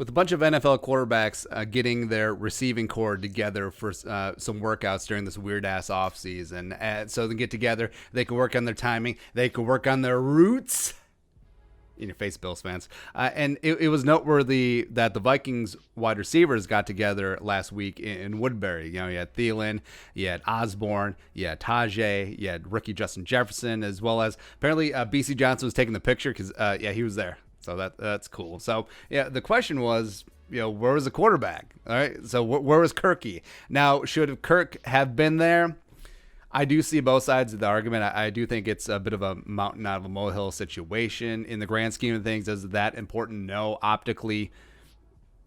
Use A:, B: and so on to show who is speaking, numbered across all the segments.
A: with a bunch of NFL quarterbacks getting their receiving core together for some workouts during this weird-ass offseason. So they get together, they can work on their timing, they can work on their roots. In your face, Bills fans. And it was noteworthy that the Vikings wide receivers got together last week in Woodbury. You had Thielen, you had Osborne, you had Tajay, you had rookie Justin Jefferson, as well as apparently BC Johnson was taking the picture because, he was there. So that's cool. So, the question was, where was the quarterback? All right. So where was Kirky? Now, should Kirk have been there? I do see both sides of the argument. I do think it's a bit of a mountain out of a molehill situation. In the grand scheme of things, is that important? No. Optically,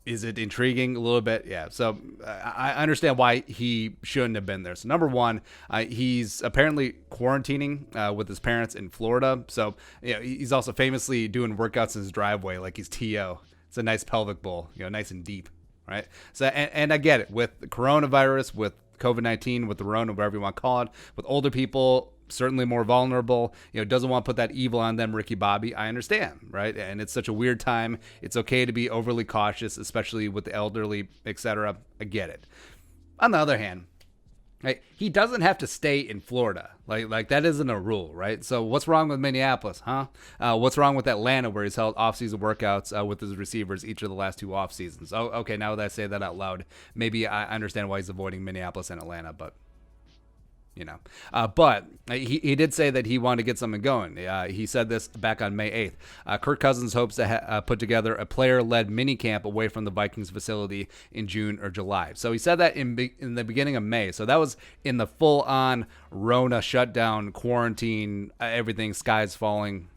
A: is it intriguing? A little bit, yeah. So I understand why he shouldn't have been there. So number one, he's apparently quarantining with his parents in Florida. So he's also famously doing workouts in his driveway like he's T.O. It's a nice pelvic bowl, nice and deep, right? So and I get it. With the coronavirus, with COVID-19, with the Rona, whatever you want to call it, with older people, certainly more vulnerable, doesn't want to put that evil on them, Ricky Bobby. I understand, right? And it's such a weird time. It's okay to be overly cautious, especially with the elderly, etc. I get it. On the other hand, right, he doesn't have to stay in Florida. Like that isn't a rule, right? So what's wrong with Minneapolis, huh? What's wrong with Atlanta, where he's held off-season workouts with his receivers each of the last two off-seasons? Oh, okay, now that I say that out loud, maybe I understand why he's avoiding Minneapolis and Atlanta, but but he did say that he wanted to get something going. He said this back on May 8th. Kirk Cousins hopes to put together a player-led mini-camp away from the Vikings facility in June or July. So he said that in the beginning of May. So that was in the full-on Rona shutdown, quarantine, everything, skies falling,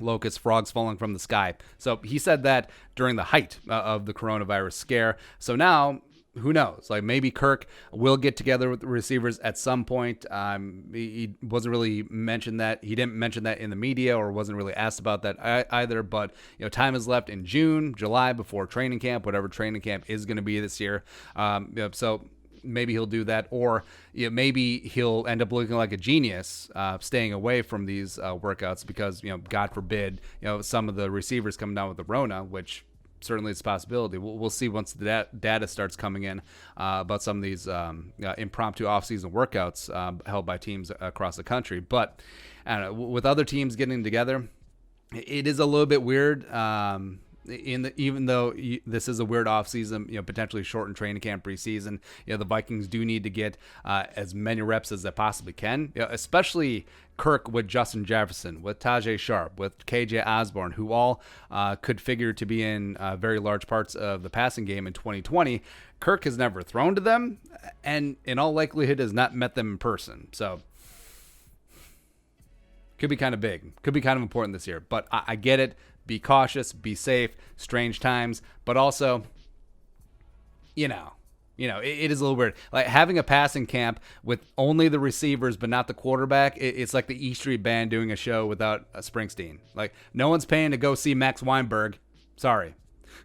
A: locusts, frogs falling from the sky. So he said that during the height of the coronavirus scare. So now, who knows? Like maybe Kirk will get together with the receivers at some point. He wasn't really mentioned that. He didn't mention that in the media or wasn't really asked about that either. But time is left in June, July before training camp, whatever training camp is going to be this year. So maybe he'll do that, or maybe he'll end up looking like a genius, staying away from these workouts because God forbid, some of the receivers come down with the Rona, which certainly it's a possibility. We'll see once the data starts coming in about some of these impromptu off-season workouts held by teams across the country. But I don't know, with other teams getting together, it is a little bit weird. Even though this is a weird offseason, potentially shortened training camp preseason, the Vikings do need to get as many reps as they possibly can, especially Kirk with Justin Jefferson, with Tajay Sharp, with KJ Osborne, who all could figure to be in very large parts of the passing game in 2020. Kirk has never thrown to them and in all likelihood has not met them in person. So could be kind of big, could be kind of important this year, but I get it. Be cautious, be safe, strange times, but also, it is a little weird. Like having a passing camp with only the receivers but not the quarterback, it's like the E Street Band doing a show without a Springsteen. Like no one's paying to go see Max Weinberg. Sorry.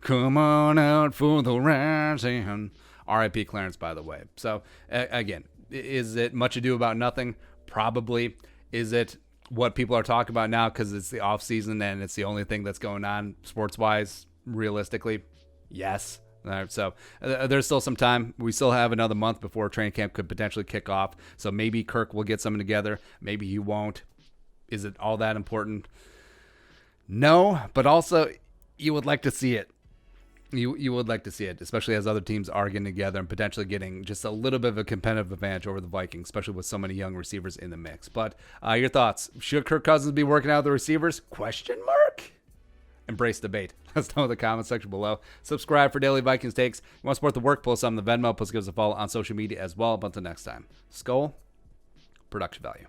A: Come on out for the rising. R.I.P. Clarence, by the way. So, again, is it much ado about nothing? Probably. Is it what people are talking about now because it's the off season and it's the only thing that's going on sports wise? Realistically, yes. So there's still some time. We still have another month before training camp could potentially kick off. So maybe Kirk will get something together. Maybe he won't. Is it all that important? No, but also you would like to see it. You would like to see it, especially as other teams are getting together and potentially getting just a little bit of a competitive advantage over the Vikings, especially with so many young receivers in the mix. But your thoughts? Should Kirk Cousins be working out with the receivers? Question mark. Embrace debate. Let us know in the comment section below. Subscribe for daily Vikings takes. You want to support the work? Post on the Venmo. Plus give us a follow on social media as well. But until next time, Skull, production value.